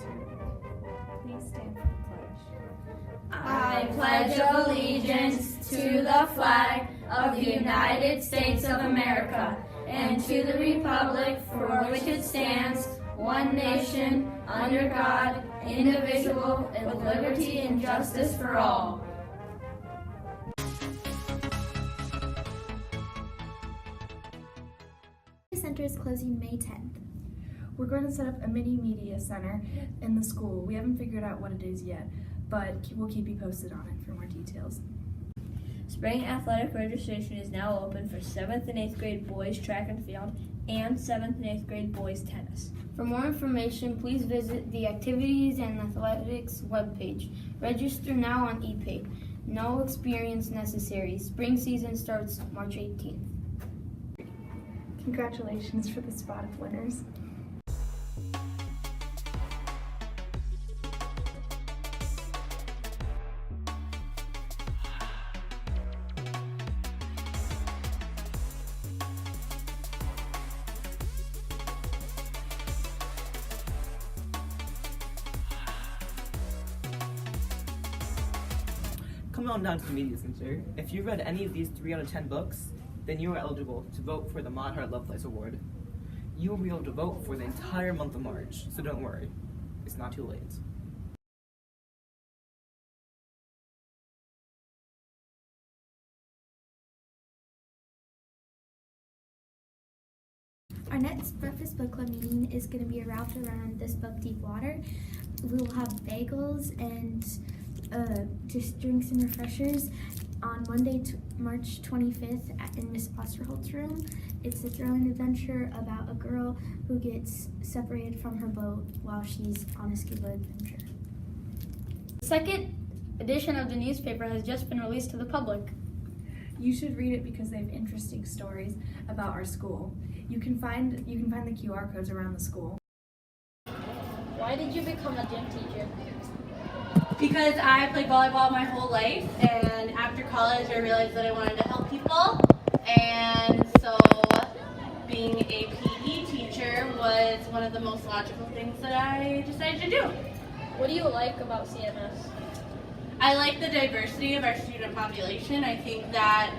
Chapter. Please stand for the pledge. I pledge allegiance to the flag of the United States of America and to the republic for which it stands, one nation, under God, indivisible, with liberty and justice for all. The center is closing May 10th. We're going to set up a mini media center in the school. We haven't figured out what it is yet, but we'll keep you posted on it for more details. Spring athletic registration is now open for 7th and 8th grade boys track and field and 7th and 8th grade boys tennis. For more information, please visit the Activities and Athletics webpage. Register now on ePay. No experience necessary. Spring season starts March 18th. Congratulations for the spot of winners. Come on down to the Media Center. If you read any of these 3 out of 10 books, then you are eligible to vote for the Mod Heart Love Place Award. You will be able to vote for the entire month of March, so don't worry. It's not too late. Our next Breakfast Book Club meeting is going to be wrapped around this book, Deep Water. We will have bagels and just drinks and refreshers on Monday, March 25th in Miss Osterholt's room. It's a thrilling adventure about a girl who gets separated from her boat while she's on a scuba adventure. The second edition of the newspaper has just been released to the public. You should read it because they have interesting stories about our school. You can find the QR codes around the school. Why did you become a gym teacher? Because I played volleyball my whole life, and after college I realized that I wanted to help people, and so being a PE teacher was one of the most logical things that I decided to do. What do you like about CMS? I like the diversity of our student population. I think that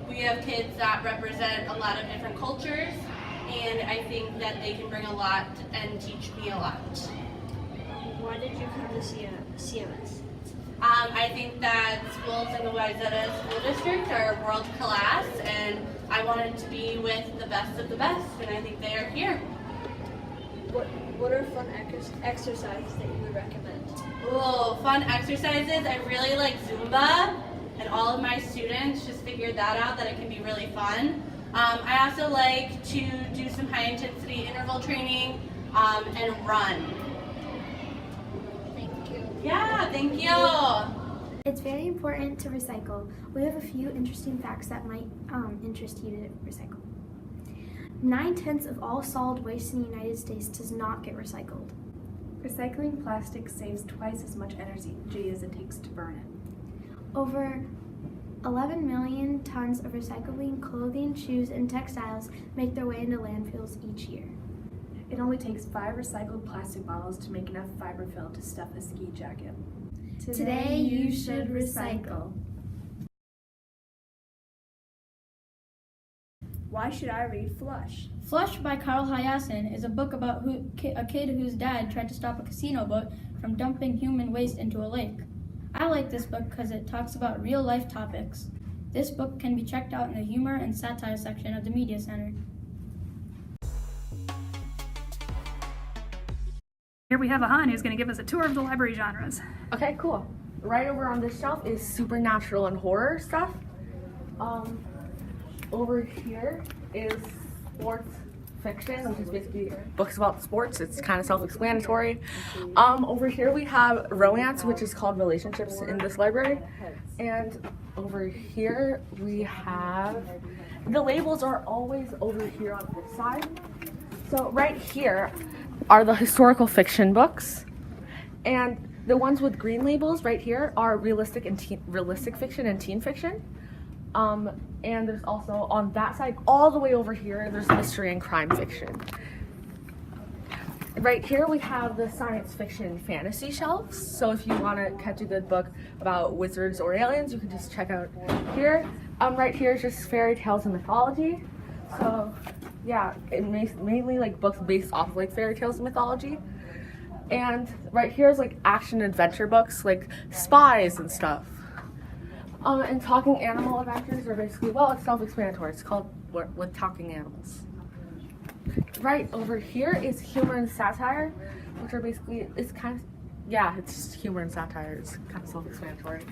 we have kids that represent a lot of different cultures, and I think that they can bring a lot and teach me a lot. Why did you come to CMS? I think that schools in the Wayzata School District are world class, and I wanted to be with the best of the best, and I think they are here. What are fun exercises that you would recommend? Oh, fun exercises. I really like Zumba, and all of my students just figured that out, that it can be really fun. I also like to do some high intensity interval training and run. Thank you. Yeah, thank you. It's very important to recycle. We have a few interesting facts that might interest you to recycle. 9/10 of all solid waste in the United States does not get recycled. Recycling plastic saves twice as much energy as it takes to burn it. Over 11 million tons of recycling clothing, shoes, and textiles make their way into landfills each year. It only takes 5 recycled plastic bottles to make enough fiberfill to stuff a ski jacket. Today you should recycle. Why should I read Flush? Flush by Carl Hayasin is a book about a kid whose dad tried to stop a casino boat from dumping human waste into a lake. I like this book because it talks about real life topics. This book can be checked out in the humor and satire section of the Media Center. Here we have Ahan who's going to give us a tour of the library genres. Okay, cool. Right over on this shelf is supernatural and horror stuff. Over here is sports fiction, which is basically books about sports. It's kind of self-explanatory. Over here we have romance, which is called relationships in this library. And over here we have, the labels are always over here on this side. So right here are the historical fiction books. And the ones with green labels right here are realistic fiction and teen fiction. And there's also on that side, all the way over here, there's mystery and crime fiction. Right here we have the science fiction fantasy shelves. So if you want to catch a good book about wizards or aliens, you can just check out here. Right here is just fairy tales and mythology. So yeah, it mainly like books based off of like fairy tales and mythology. And right here is like action adventure books, like spies and stuff. And talking animal adventures are basically, well, it's self-explanatory. It's called With Talking Animals. Right over here is humor and satire, which are basically, it's kind of, yeah, it's just humor and satire. It's kind of self-explanatory.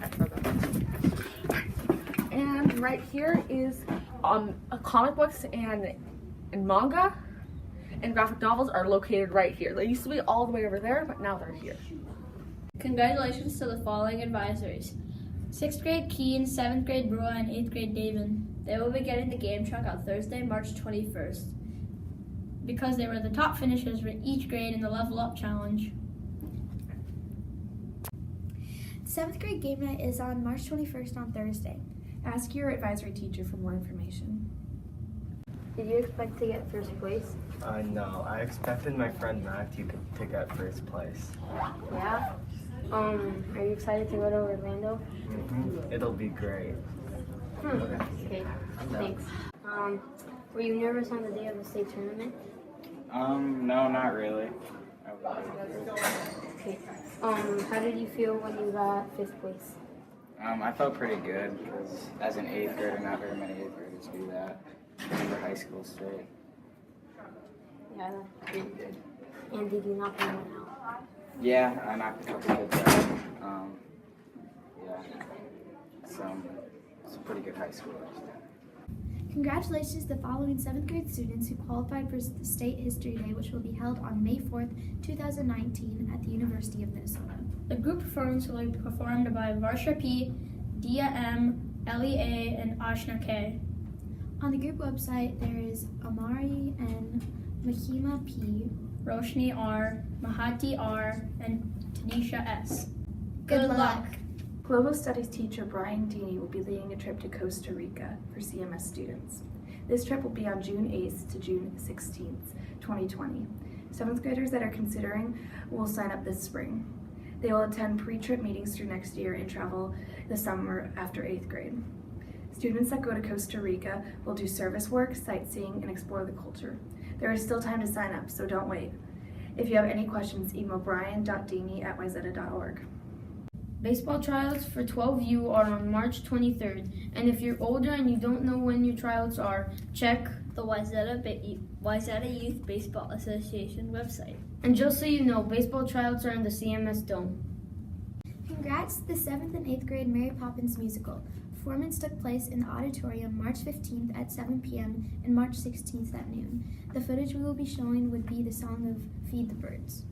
And right here is comic books and manga and graphic novels are located right here. They used to be all the way over there, but now they're here. Congratulations to the following advisories. 6th grade Keen, 7th grade Brua, and 8th grade David. They will be getting the game truck on Thursday, March 21st. Because they were the top finishers for each grade in the Level Up Challenge. 7th grade game night is on March 21st on Thursday. Ask your advisory teacher for more information. Did you expect to get first place? No, I expected my friend Matthew to get first place. Yeah? Are you excited to go to Orlando? It'll be great. Okay, thanks. Were you nervous on the day of the state tournament? No, not really. Okay. How did you feel when you got 5th place? I felt pretty good because as an 8th grader, not very many 8th graders do that. For high school straight. Yeah, that's pretty good. And did you knock anyone out? Yeah, I knocked a couple kids out. Yeah, it's a pretty good high school. Congratulations to the following 7th grade students who qualified for the State History Day, which will be held on May 4th, 2019 at the University of Minnesota. The group performance will be performed by Varsha P, Dia M, Ellie A, and Ashna K. On the group website, there is Amari N, Mahima P, Roshni R, Mahati R, and Tanisha S. Good luck. Global Studies teacher Brian Deeney will be leading a trip to Costa Rica for CMS students. This trip will be on June 8th to June 16th, 2020. 7th graders that are considering will sign up this spring. They will attend pre-trip meetings through next year and travel the summer after 8th grade. Students that go to Costa Rica will do service work, sightseeing, and explore the culture. There is still time to sign up, so don't wait. If you have any questions, email brian.deeney@wyzetta.org. Baseball tryouts for 12U are on March 23rd, and if you're older and you don't know when your tryouts are, check The Wyzetta Youth Baseball Association website. And just so you know, baseball tryouts are in the CMS Dome. Congrats to the 7th and 8th grade Mary Poppins musical. Performance took place in the auditorium March 15th at 7 p.m. and March 16th at noon. The footage we will be showing would be the song of Feed the Birds.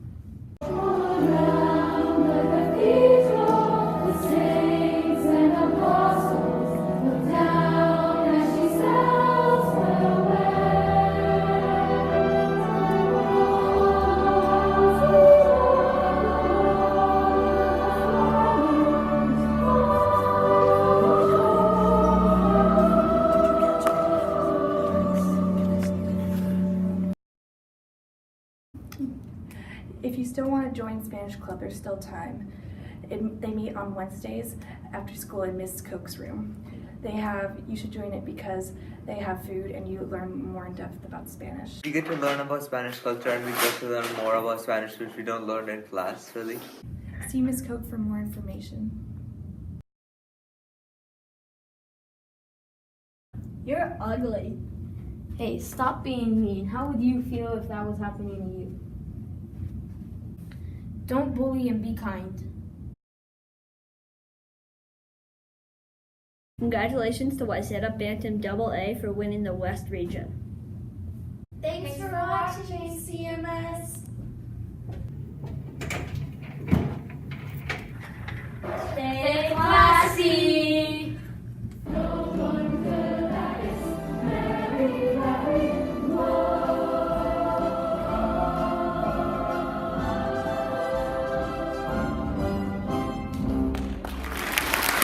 If you still want to join Spanish Club, there's still time. They meet on Wednesdays after school in Miss Coke's room. You should join it because they have food and you learn more in depth about Spanish. We get to learn about Spanish culture and we get to learn more about Spanish which we don't learn in class, really. See Miss Coke for more information. You're ugly. Hey, stop being mean. How would you feel if that was happening to you? Don't bully and be kind. Congratulations to Wyzetta Bantam AA for winning the West region. Thanks for watching, CMS.